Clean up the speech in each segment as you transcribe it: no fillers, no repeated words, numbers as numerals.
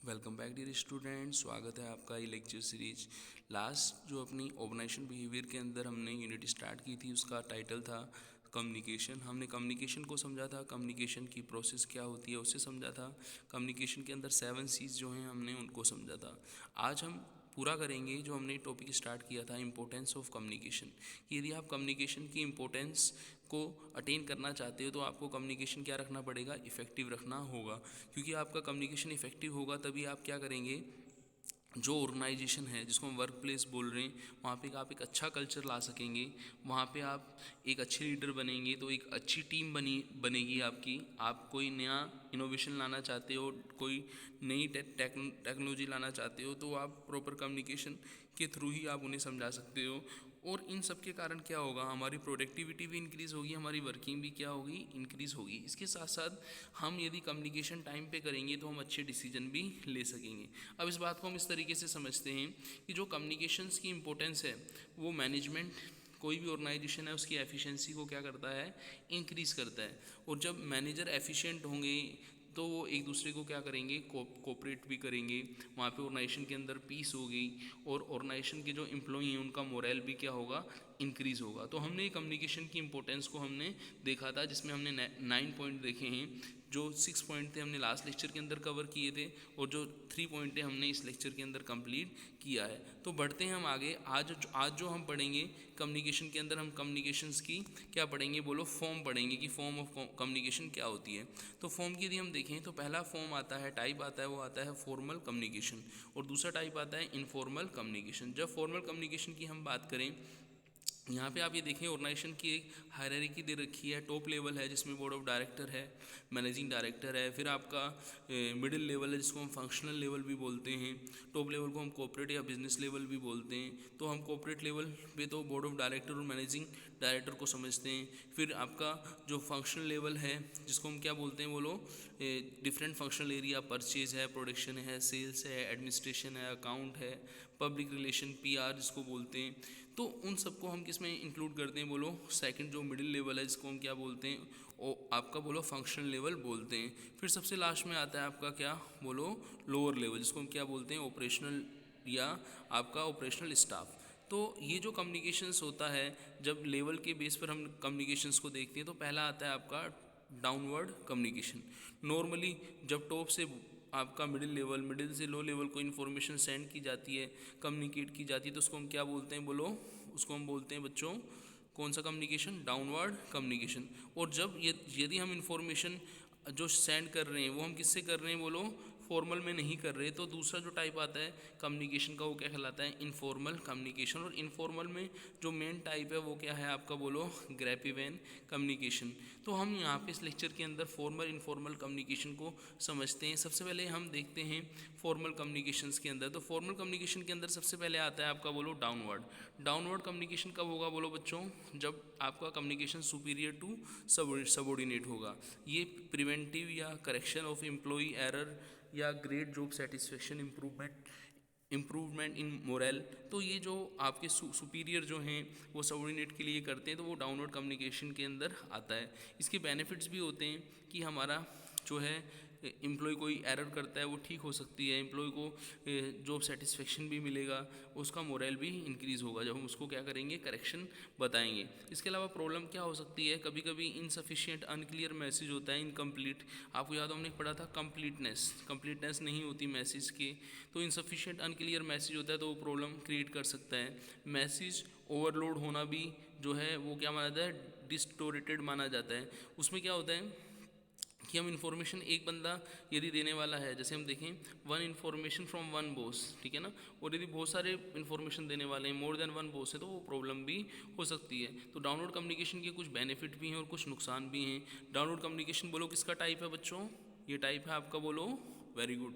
Welcome back dear student. स्वागत है आपका ये लेक्चर सीरीज। लास्ट जो अपनी ऑर्गेनाइजेशन बिहेवियर के अंदर हमने यूनिट स्टार्ट की थी उसका टाइटल था कम्युनिकेशन। हमने कम्युनिकेशन को समझा था, कम्युनिकेशन की प्रोसेस क्या होती है उसे समझा था। कम्युनिकेशन के अंदर 7 C's जो हैं हमने उनको समझा था। आज हम पूरा करेंगे जो हमने टॉपिक स्टार्ट किया था, इम्पोर्टेंस ऑफ कम्युनिकेशन। यदि आप कम्युनिकेशन की इम्पोर्टेंस को अटेन करना चाहते हो तो आपको कम्युनिकेशन क्या रखना पड़ेगा, इफ़ेक्टिव रखना होगा। क्योंकि आपका कम्युनिकेशन इफ़ेक्टिव होगा तभी आप क्या करेंगे, जो ऑर्गेनाइजेशन है जिसको हम वर्क प्लेस बोल रहे हैं वहाँ पे आप एक अच्छा कल्चर ला सकेंगे। वहाँ पे आप एक अच्छे लीडर बनेंगे तो एक अच्छी टीम बनेगी आपकी। आप कोई नया इनोवेशन लाना चाहते हो, कोई नई टेक्नोलॉजी लाना चाहते हो तो आप प्रॉपर कम्युनिकेशन के थ्रू ही आप उन्हें समझा सकते हो। और इन सब के कारण क्या होगा, हमारी प्रोडक्टिविटी भी इंक्रीज़ होगी, हमारी वर्किंग भी क्या होगी, इंक्रीज़ होगी। इसके साथ साथ हम यदि कम्युनिकेशन टाइम पे करेंगे तो हम अच्छे डिसीजन भी ले सकेंगे। अब इस बात को हम इस तरीके से समझते हैं कि जो कम्युनिकेशंस की इम्पोर्टेंस है वो मैनेजमेंट, कोई भी ऑर्गेनाइजेशन है उसकी एफिशिएंसी को क्या करता है, इंक्रीज़ करता है। और जब मैनेजर एफिशिएंट होंगे तो वो एक दूसरे को क्या करेंगे, कोऑपरेट भी करेंगे। वहाँ पे ऑर्गेनाइजेशन के अंदर पीस होगी और ऑर्गेनाइजेशन के जो एम्प्लॉई हैं उनका मोरल भी क्या होगा, इंक्रीज़ होगा। तो हमने कम्युनिकेशन की इंपॉर्टेंस को हमने देखा था, जिसमें हमने 9 पॉइंट देखे हैं। जो 6 पॉइंट थे हमने लास्ट लेक्चर के अंदर कवर किए थे और जो 3 पॉइंट थे हमने इस लेक्चर के अंदर कंप्लीट किया है। तो बढ़ते हैं हम आगे। आज जो हम पढ़ेंगे कम्युनिकेशन के अंदर, हम कम्युनिकेशंस की क्या पढ़ेंगे, बोलो फॉर्म पढ़ेंगे कि फॉर्म ऑफ कम्युनिकेशन क्या होती है। तो फॉर्म की यदि हम देखें तो पहला फॉर्म आता है, टाइप आता है, वो आता है फॉर्मल कम्युनिकेशन। और दूसरा टाइप आता है इनफॉर्मल कम्युनिकेशन। जब फॉर्मल कम्युनिकेशन की हम बात करें, यहाँ पे आप ये देखें ऑर्गेनाइजेशन की एक हायरार्की दे रखी है। टॉप लेवल है जिसमें बोर्ड ऑफ डायरेक्टर है, मैनेजिंग डायरेक्टर है, फिर आपका मिडिल लेवल है जिसको हम फंक्शनल लेवल भी बोलते हैं, टॉप लेवल को हम कॉर्पोरेट या बिजनेस लेवल भी बोलते हैं। तो हम कॉर्पोरेट लेवल पे तो बोर्ड ऑफ डायरेक्टर और मैनेजिंग डायरेक्टर को समझते हैं। फिर आपका जो फंक्शनल लेवल है जिसको हम क्या बोलते हैं, बोलो डिफरेंट फंक्शनल एरिया, परचेज है, प्रोडक्शन है, सेल्स है, एडमिनिस्ट्रेशन है, अकाउंट है, पब्लिक रिलेशन पीआर जिसको बोलते हैं। तो उन सबको हम किस में इंक्लूड करते हैं, बोलो सेकंड जो मिडिल लेवल है जिसको हम क्या बोलते हैं, वो आपका बोलो फंक्शनल लेवल बोलते हैं। फिर सबसे लास्ट में आता है आपका क्या, बोलो लोअर लेवल जिसको हम क्या बोलते हैं, ऑपरेशनल या आपका ऑपरेशनल स्टाफ। तो ये जो कम्युनिकेशंस होता है, जब लेवल के बेस पर हम कम्युनिकेशंस को देखते हैं तो पहला आता है आपका डाउनवर्ड कम्युनिकेशन। नॉर्मली जब टॉप से आपका मिडिल लेवल, मिडिल से लो लेवल को इन्फॉर्मेशन सेंड की जाती है, कम्युनिकेट की जाती है, तो उसको हम क्या बोलते हैं, बोलो उसको हम बोलते हैं बच्चों, कौन सा कम्युनिकेशन, डाउनवर्ड कम्युनिकेशन। और जब यदि हम इन्फॉर्मेशन जो सेंड कर रहे हैं वो हम किससे कर रहे हैं, बोलो फॉर्मल में नहीं कर रहे, तो दूसरा जो टाइप आता है कम्युनिकेशन का वो क्या कहलाता है, इनफॉर्मल कम्युनिकेशन। और इनफॉर्मल में जो मेन टाइप है वो क्या है आपका, बोलो ग्रैपिवेन कम्युनिकेशन। तो हम यहाँ पे इस लेक्चर के अंदर फॉर्मल इनफॉर्मल कम्युनिकेशन को समझते हैं। सबसे पहले हम देखते हैं फॉर्मल कम्युनिकेशंस के अंदर। तो फॉर्मल कम्युनिकेशन के अंदर सबसे पहले आता है आपका, बोलो डाउनवर्ड। डाउनवर्ड कम्युनिकेशन कब होगा, बोलो बच्चों, जब आपका कम्युनिकेशन सुपीरियर टू सबॉर्डिनेट होगा। ये प्रिवेंटिव या करेक्शन ऑफ एम्प्लॉय एरर या great job satisfaction improvement in moral. तो ये जो आपके सुपीरियर जो हैं वो सबॉर्डिनेट के लिए करते हैं, तो वो डाउनवर्ड कम्युनिकेशन के अंदर आता है। इसके बेनिफिट्स भी होते हैं कि हमारा जो है एम्प्लॉय कोई एरर करता है वो ठीक हो सकती है, एम्प्लॉय को जॉब सेटिस्फेक्शन भी मिलेगा, उसका मोरल भी इंक्रीज़ होगा जब हम उसको क्या करेंगे, करेक्शन बताएंगे। इसके अलावा प्रॉब्लम क्या हो सकती है, कभी कभी इनसफिशिएंट अनक्लियर मैसेज होता है, इनकम्प्लीट। आपको याद हो हमने पढ़ा था कंप्लीटनेस नहीं होती मैसेज के, तो इनसफिशिएंट अनक्लियर मैसेज होता है तो वो प्रॉब्लम क्रिएट कर सकता है। मैसेज ओवरलोड होना भी जो है वो क्या माना जाता है, डिस्टोरेटेड माना जाता है। उसमें क्या होता है कि हम इन्फॉर्मेशन एक बंदा यदि देने वाला है, जैसे हम देखें one information from one boss, ठीक है ना, और यदि बहुत सारे इन्फॉर्मेशन देने वाले हैं, मोर देन वन बॉस है, तो वो प्रॉब्लम भी हो सकती है। तो डाउनलोड कम्युनिकेशन के कुछ बेनिफिट भी हैं और कुछ नुकसान भी हैं। डाउनलोड कम्युनिकेशन बोलो किसका टाइप है बच्चों, ये टाइप है आपका, बोलो वेरी गुड,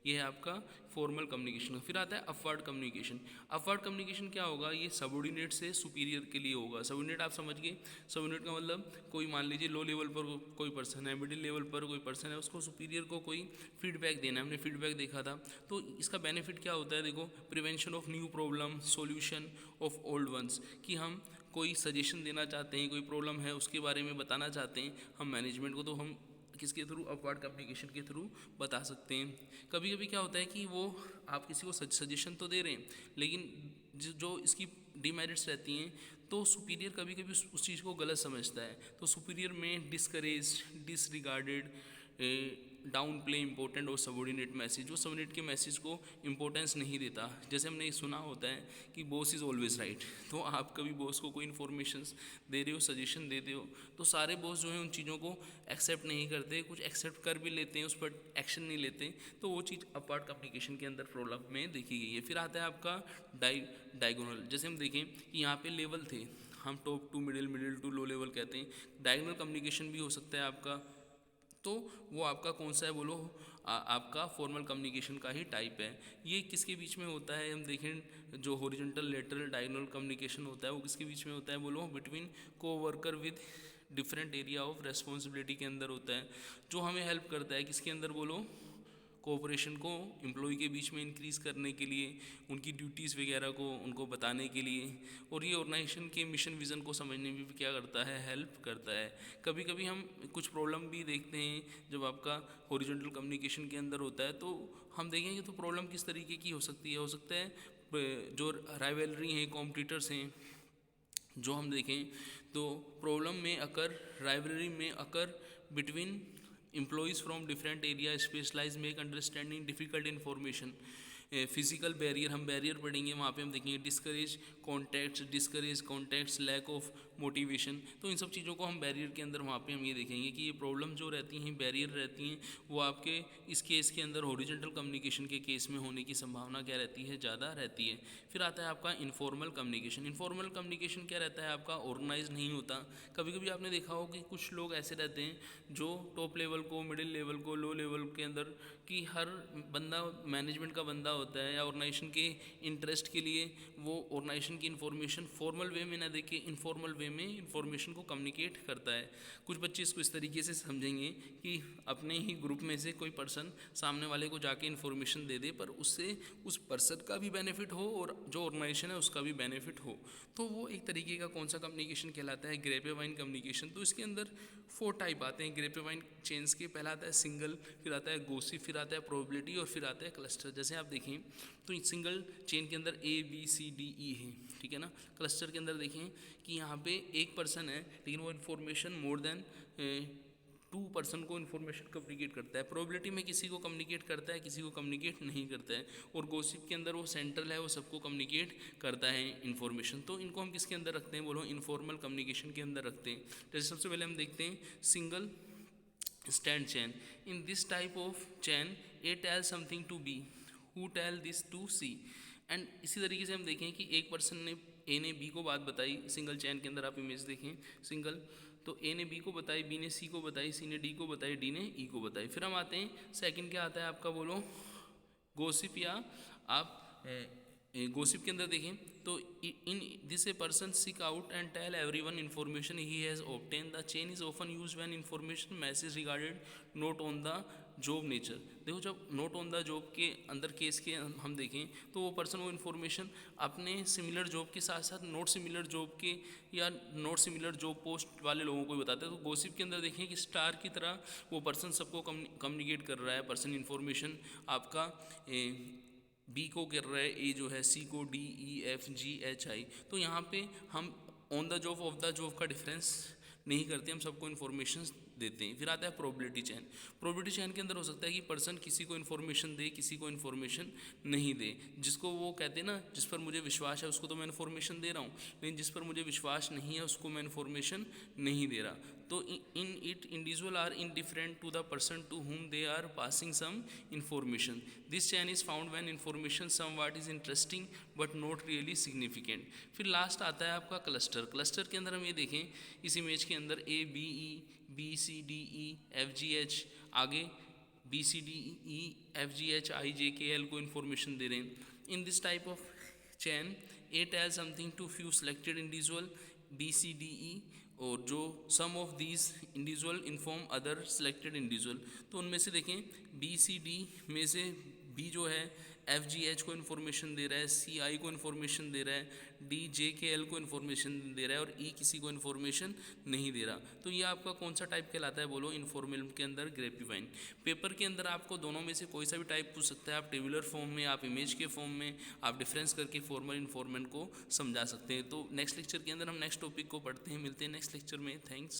ये है आपका फॉर्मल कम्युनिकेशन। फिर आता है अपवर्ड कम्युनिकेशन। अपवर्ड कम्युनिकेशन क्या होगा, ये सबऑर्डिनेट से सुपीरियर के लिए होगा। सबऑर्डिनेट आप समझ गए, सबऑर्डिनेट का मतलब कोई मान लीजिए लो लेवल पर कोई पर्सन है, मिडिल लेवल पर कोई पर्सन है, उसको सुपीरियर को कोई फीडबैक देना है। हमने फीडबैक देखा था। तो इसका बेनिफिट क्या होता है, देखो prevention of new problem, solution of old ones, कि हम कोई सजेशन देना चाहते हैं, कोई प्रॉब्लम है उसके बारे में बताना चाहते हैं हम मैनेजमेंट को, तो हम किसके थ्रू, अपवर्ड कम्युनिकेशन के थ्रू बता सकते हैं। कभी कभी क्या होता है कि वो आप किसी को सजेशन तो दे रहे हैं, लेकिन जो इसकी डिमेरिट्स रहती हैं तो सुपीरियर कभी कभी उस चीज़ को गलत समझता है, तो सुपीरियर में discourage, disregarded, down play important और सबॉर्डिनेट मैसेज, वो सबॉर्डिनेट के मैसेज को इंपॉर्टेंस नहीं देता। जैसे हमने सुना होता है कि बॉस इज़ ऑलवेज राइट, तो आप कभी बॉस को कोई इन्फॉर्मेशन दे रहे हो, सजेशन देते हो, तो सारे बॉस जो हैं उन चीज़ों को एक्सेप्ट नहीं करते, कुछ एक्सेप्ट कर भी लेते हैं, उस पर एक्शन नहीं लेते, तो वो चीज़ अपवर्ड कम्युनिकेशन के अंदर प्रॉब्लम में देखी गई है। फिर आता है आपका डायगोनल। जैसे हम देखें कि यहाँ पे लेवल थे, हम top to middle, middle to low level कहते हैं, डायगोनल कम्युनिकेशन भी हो सकता है आपका, तो वो आपका कौन सा है बोलो, आपका फॉर्मल कम्युनिकेशन का ही टाइप है। ये किसके बीच में होता है, हम देखें जो हॉरिजॉन्टल लेटरल डायगोनल कम्युनिकेशन होता है वो किसके बीच में होता है बोलो, between co-worker with different area of responsibility के अंदर होता है, जो हमें हेल्प करता है किसके अंदर बोलो, कोऑपरेशन को एम्प्लॉय के बीच में इंक्रीज़ करने के लिए, उनकी ड्यूटीज़ वगैरह को उनको बताने के लिए, और ये ऑर्गेनाइजेशन के मिशन विज़न को समझने में भी क्या करता है, हेल्प करता है। कभी कभी हम कुछ प्रॉब्लम भी देखते हैं जब आपका हॉरिजॉन्टल कम्युनिकेशन के अंदर होता है, तो हम देखेंगे तो प्रॉब्लम किस तरीके की हो सकती है। हो सकता है जो राइवलरी हैं, कॉम्पिटिटर्स हैं, जो हम देखें तो प्रॉब्लम में अकर, राइवलरी में occur between employees from different areas specialize make understanding difficult information। Physical barrier, हम बैरियर पढ़ेंगे वहाँ पे हम देखेंगे discourage contacts, lack of motivation, तो इन सब चीज़ों को हम बैरियर के अंदर वहाँ पे हम ये देखेंगे कि ये प्रॉब्लम जो रहती हैं, बैरियर रहती हैं, वो आपके इस केस के अंदर हॉरिजॉन्टल कम्युनिकेशन के केस में होने की संभावना क्या रहती है, ज़्यादा रहती है। फिर आता है आपका इनफॉर्मल कम्युनिकेशन। इनफॉर्मल कम्युनिकेशन क्या रहता है आपका, ऑर्गेनाइज नहीं होता। कभी कभी आपने देखा हो कि कुछ लोग ऐसे रहते हैं जो टॉप लेवल को, मिडिल लेवल को, लो लेवल के अंदर कि हर बंदा मैनेजमेंट का बंदा होता है या ऑर्गेनाइजेशन के इंटरेस्ट के लिए वो ऑर्गेनाइजेशन की इन्फॉर्मेशन फॉर्मल वे में ना देके इनफॉर्मल वे में इन्फॉर्मेशन को कम्युनिकेट करता है। कुछ बच्चे इसको इस तरीके से समझेंगे कि अपने ही ग्रुप में से कोई पर्सन सामने वाले को जाके इन्फॉर्मेशन दे दे, पर उससे उस पर्सन का भी बेनिफिट हो और जो ऑर्गेनाइजेशन है उसका भी बेनिफिट हो, तो वो एक तरीके का कौन सा कम्युनिकेशन कहलाता है, ग्रेपेवाइन कम्युनिकेशन। तो इसके अंदर 4 टाइप आते हैं ग्रेपेवाइन चेन्स के। पहला आता है सिंगल, फिर आता है गोसिप, फिर आता है प्रोबेबिलिटी और फिर आता है क्लस्टर। जैसे आप देखें तो सिंगल चेन के अंदर ABCDE है, ठीक है ना। क्लस्टर के अंदर देखें कि यहाँ पे एक पर्सन है लेकिन वो इन्फॉर्मेशन मोर देन 2 पर्सन को इन्फॉर्मेशन कम्युनिकेट करता है। प्रोबेबिलिटी में किसी को कम्युनिकेट करता है, किसी को कम्युनिकेट नहीं करता है, और गोसिप के अंदर वो सेंट्रल है, वो सबको कम्युनिकेट करता है इन्फॉर्मेशन। तो इनको हम किसके अंदर रखते हैं बोलो, इनफॉर्मल कम्युनिकेशन के अंदर रखते हैं। जैसे सबसे पहले हम देखते हैं single stand chain. In this type of chain A tells something to B, who tell this to C, and इसी तरीके से हम देखें कि एक पर्सन ने A ने B को बात बताई, सिंगल चैन के अंदर आप इमेज देखें सिंगल, तो A ने B को बताई, B ने C को बताई, C ने D को बताई, D ने E को बताई। फिर हम आते हैं सेकंड, क्या आता है आपका बोलो, गोसिप, या आप गोसिप के अंदर देखें तो in this a person seek out and tell everyone information he has obtain. The chain is often use when information message regarded not on the job nature. देखो जब नोट ऑन द जॉब के अंदर case के हम देखें तो वो person वो इन्फॉर्मेशन अपने सिमिलर जॉब के साथ साथ नॉट सिमिलर जॉब के या नॉट सिमिलर जॉब पोस्ट वाले लोगों को भी बताते हैं। तो गोसिप के अंदर देखें कि स्टार की तरह वो पर्सन सबको कम्युनिकेट कर रहा है, पर्सन इन्फॉर्मेशन आपका बी को कर रहा है, ए जो है सी को, D E F G H I. तो यहाँ पे हम on the job of the job का डिफरेंस नहीं करते, हम सबको इन्फॉर्मेशन देते हैं। फिर आता है प्रोबेबिलिटी चैन। प्रोबेबिलिटी चैन के अंदर हो सकता है कि पर्सन किसी को इन्फॉर्मेशन दे, किसी को इन्फॉर्मेशन नहीं दे। जिसको वो कहते हैं ना, जिस पर मुझे विश्वास है उसको तो मैं इन्फॉर्मेशन दे रहा हूँ, लेकिन जिस पर मुझे विश्वास नहीं है उसको मैं इन्फॉर्मेशन नहीं दे रहा। तो in it individual are indifferent to the person to whom they are passing some information. This chain is found when information somewhat is interesting but not really significant. फिर लास्ट आता है आपका क्लस्टर। क्लस्टर के अंदर हम ये देखें इस इमेज के अंदर A B E B C D E F G H, आगे B C D E F G H I J K L को इन्फॉर्मेशन दे रहे हैं। In this type of chain A tells something to few selected individual B C D E, और जो some of these individual inform other selected individual. तो उनमें से देखें B C D में से बी जो है एफ जी एच को इन्फॉर्मेशन दे रहा है, सी आई को इन्फॉर्मेशन दे रहा है, डी जे के एल को इन्फॉर्मेशन दे रहा है और ई किसी को इन्फॉर्मेशन नहीं दे रहा। तो ये आपका कौन सा टाइप कहलाता है बोलो, इन्फॉर्मल के अंदर ग्रेपिफाइन। पेपर के अंदर आपको दोनों में से कोई सा भी टाइप पूछ सकता है, आप टेबुलर फॉर्म में, आप इमेज के फॉर्म में, आप डिफरेंस करके फॉर्मल इन्फॉर्मेंट को समझा सकते हैं। तो नेक्स्ट लेक्चर के अंदर हम नेक्स्ट टॉपिक को पढ़ते हैं, मिलते हैं नेक्स्ट लेक्चर में। थैंक्स।